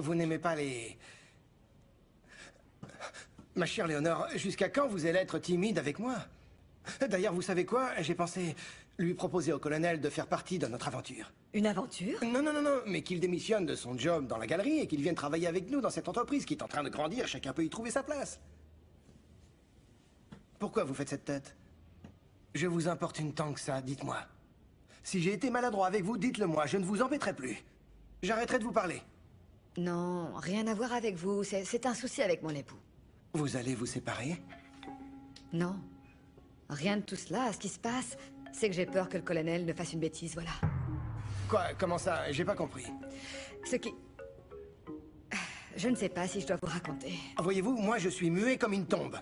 vous n'aimez pas les... Ma chère Léonore, jusqu'à quand vous allez être timide avec moi? D'ailleurs, vous savez quoi? J'ai pensé lui proposer au colonel de faire partie de notre aventure. Une aventure? Non, non, non, non, mais qu'il démissionne de son job dans la galerie et qu'il vienne travailler avec nous dans cette entreprise qui est en train de grandir. Chacun peut y trouver sa place. Pourquoi vous faites cette tête? Je vous importune tant que ça, dites-moi. Si j'ai été maladroit avec vous, dites-le moi, je ne vous embêterai plus. J'arrêterai de vous parler. Non, rien à voir avec vous. C'est un souci avec mon époux. Vous allez vous séparer? Non. Rien de tout cela. Ce qui se passe, c'est que j'ai peur que le colonel ne fasse une bêtise, voilà. Quoi? Comment ça? J'ai pas compris. Ce qui... Je ne sais pas si je dois vous raconter. Voyez-vous, moi je suis muet comme une tombe.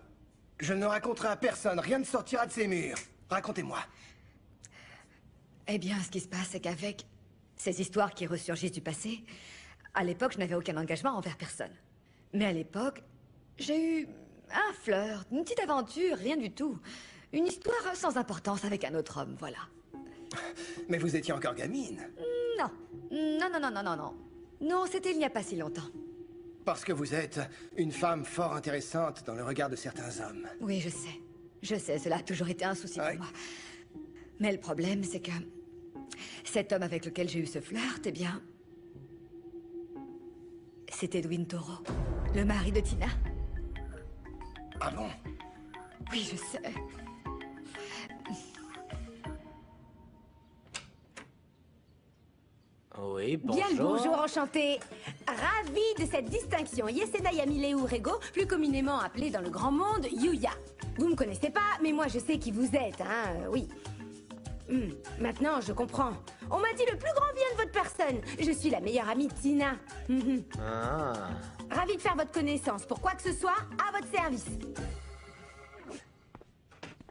Je ne raconterai à personne, rien ne sortira de ces murs. Racontez-moi. Eh bien, ce qui se passe, c'est qu'avec ces histoires qui ressurgissent du passé, à l'époque, je n'avais aucun engagement envers personne. Mais à l'époque, j'ai eu un flirt, une petite aventure, rien du tout. Une histoire sans importance avec un autre homme, voilà. Mais vous étiez encore gamine. Non. Non, non, non, non, non, non. Non, c'était il n'y a pas si longtemps. Parce que vous êtes une femme fort intéressante dans le regard de certains hommes. Oui, je sais. Je sais, cela a toujours été un souci Ouais. pour moi. Mais le problème, c'est que... cet homme avec lequel j'ai eu ce flirt, eh bien... c'est Edwin Toro, le mari de Tina. Ah bon? Oui, je sais. Oui, bonjour. Bien le bonjour, enchanté. Ravi de cette distinction. Yesena Yamile Urego, plus communément appelée dans le grand monde Yuya. Vous me connaissez pas, mais moi je sais qui vous êtes, hein, oui. Maintenant, je comprends. On m'a dit le plus grand bien de votre personne. Je suis la meilleure amie de Tina. Ah. Ravi de faire votre connaissance. Pour quoi que ce soit, à votre service.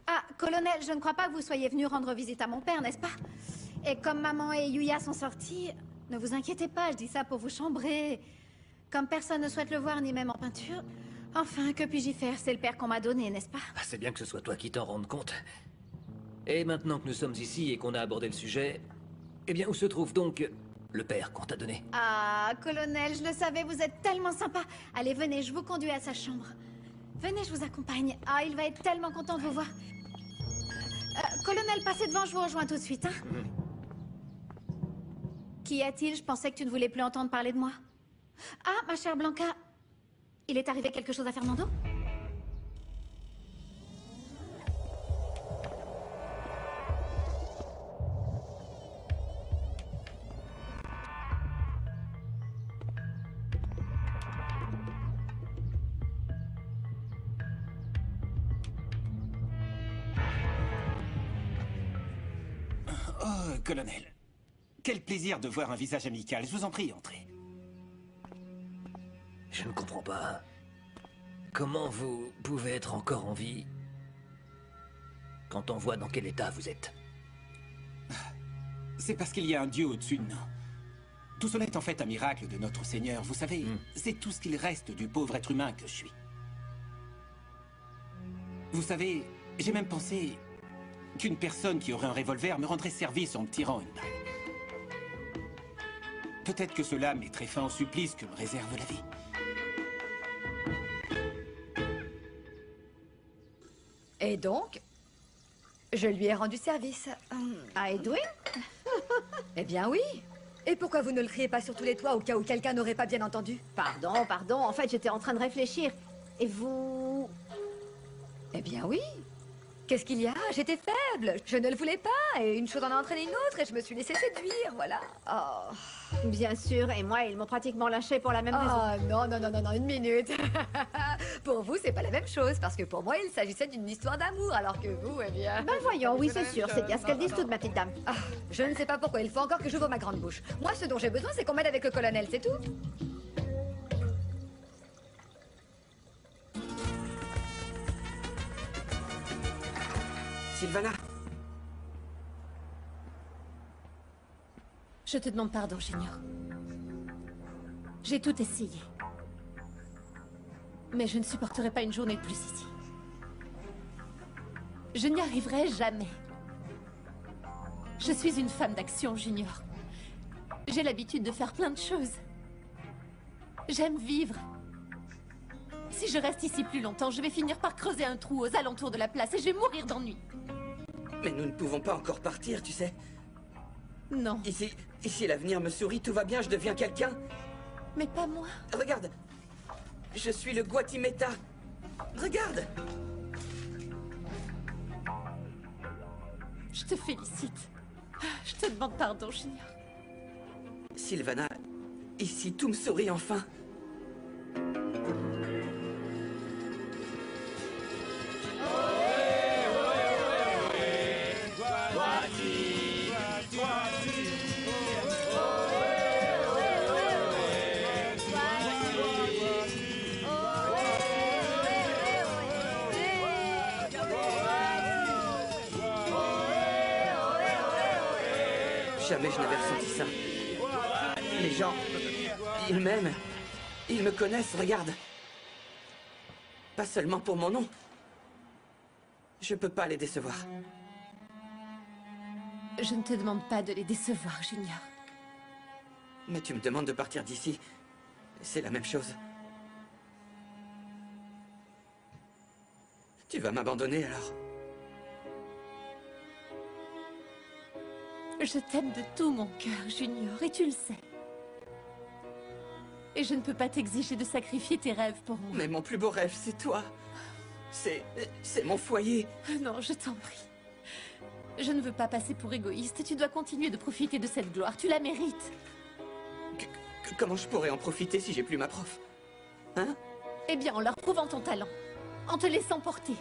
Ah, colonel, je ne crois pas que vous soyez venu rendre visite à mon père, n'est-ce pas? Et comme maman et Yuya sont sortis, ne vous inquiétez pas, je dis ça pour vous chambrer. Comme personne ne souhaite le voir, ni même en peinture, enfin, que puis-je y faire? C'est le père qu'on m'a donné, n'est-ce pas? Ah, c'est bien que ce soit toi qui t'en rendes compte. Et maintenant que nous sommes ici et qu'on a abordé le sujet, eh bien, où se trouve donc le père qu'on t'a donné? Ah, colonel, je le savais, vous êtes tellement sympa. Allez, venez, je vous conduis à sa chambre. Venez, je vous accompagne. Ah, il va être tellement content de vous voir. Colonel, passez devant, je vous rejoins tout de suite, hein. Qu'y a-t-il? Je pensais que tu ne voulais plus entendre parler de moi. Ah, ma chère Blanca, il est arrivé quelque chose à Fernando? Oh, colonel. Quel plaisir de voir un visage amical. Je vous en prie, entrez. Je ne comprends pas. Comment vous pouvez être encore en vie quand on voit dans quel état vous êtes? C'est parce qu'il y a un dieu au-dessus de nous. Tout cela est en fait un miracle de notre Seigneur. Vous savez, c'est tout ce qu'il reste du pauvre être humain que je suis. Vous savez, j'ai même pensé qu'une personne qui aurait un revolver me rendrait service en me tirant une balle. Peut-être que cela mettrait fin au supplice que me réserve la vie. Et donc, je lui ai rendu service. À Edwin? Eh bien oui. Et pourquoi vous ne le criez pas sur tous les toits au cas où quelqu'un n'aurait pas bien entendu? Pardon, pardon. En fait, j'étais en train de réfléchir. Et vous... Eh bien oui. Qu'est-ce qu'il y a? J'étais faible. Je ne le voulais pas. Et une chose en a entraîné une autre et je me suis laissée séduire, voilà. Oh. Bien sûr, et moi, ils m'ont pratiquement lâché pour la même raison. Oh non, non, non, non, non, une minute. Pour vous, c'est pas la même chose, parce que pour moi, il s'agissait d'une histoire d'amour, alors que vous, eh bien... Ben voyons, oui, c'est sûr, c'est bien ce qu'elles disent toutes, ma petite dame. Ah, je ne sais pas pourquoi, il faut encore que j'ouvre ma grande bouche. Moi, ce dont j'ai besoin, c'est qu'on m'aide avec le colonel, c'est tout. Sylvana? Je te demande pardon, Junior. J'ai tout essayé. Mais je ne supporterai pas une journée de plus ici. Je n'y arriverai jamais. Je suis une femme d'action, Junior. J'ai l'habitude de faire plein de choses. J'aime vivre. Si je reste ici plus longtemps, je vais finir par creuser un trou aux alentours de la place et je vais mourir d'ennui. Mais nous ne pouvons pas encore partir, tu sais. Non, Ici l'avenir me sourit, tout va bien, je deviens quelqu'un. mais pas moi. Regarde. Je suis le Guatimeta. Regarde. Je te félicite. Je te demande pardon, Junior. Sylvana, ici tout me sourit enfin. Jamais je n'avais ressenti ça. Les gens, ils m'aiment. Ils me connaissent, regarde. Pas seulement pour mon nom. Je peux pas les décevoir. Je ne te demande pas de les décevoir, Junior. Mais tu me demandes de partir d'ici. C'est la même chose. Tu vas m'abandonner alors? Je t'aime de tout mon cœur, Junior, et tu le sais. Et je ne peux pas t'exiger de sacrifier tes rêves pour moi. Mais mon plus beau rêve, c'est toi. C'est mon foyer. Non, je t'en prie. Je ne veux pas passer pour égoïste. Tu dois continuer de profiter de cette gloire. Tu la mérites. Comment je pourrais en profiter si j'ai plus ma prof? Hein? Eh bien, en leur prouvant ton talent. En te laissant porter.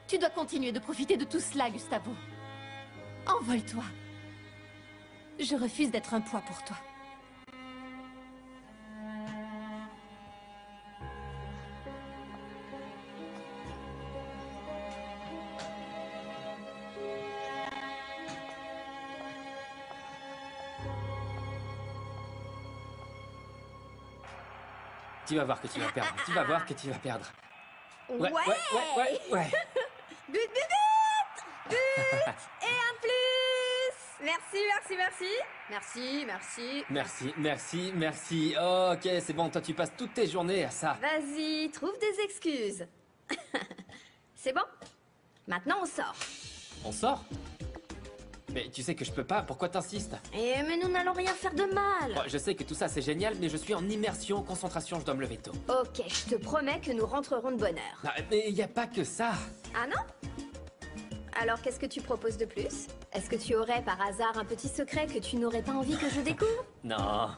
Tu dois continuer de profiter de tout cela, Gustavo. Envole-toi. Je refuse d'être un poids pour toi. Tu vas voir que tu vas perdre. Tu vas voir que tu vas perdre. Ouais. Ouais. But, but, but. But. Et un plus. Merci, merci, merci. Merci, merci. Merci. Oh, ok, c'est bon, toi tu passes toutes tes journées à ça. Vas-y, trouve des excuses. C'est bon? Maintenant, on sort. On sort? Mais tu sais que je peux pas, pourquoi t'insistes? Mais nous n'allons rien faire de mal. Bon, je sais que tout ça c'est génial, mais je suis en immersion, concentration, je dois me lever tôt. Ok, je te promets que nous rentrerons de bonne heure. Non, mais y a pas que ça. Ah non? Alors qu'est-ce que tu proposes de plus? Est-ce que tu aurais par hasard un petit secret que tu n'aurais pas envie que je découvre? Non,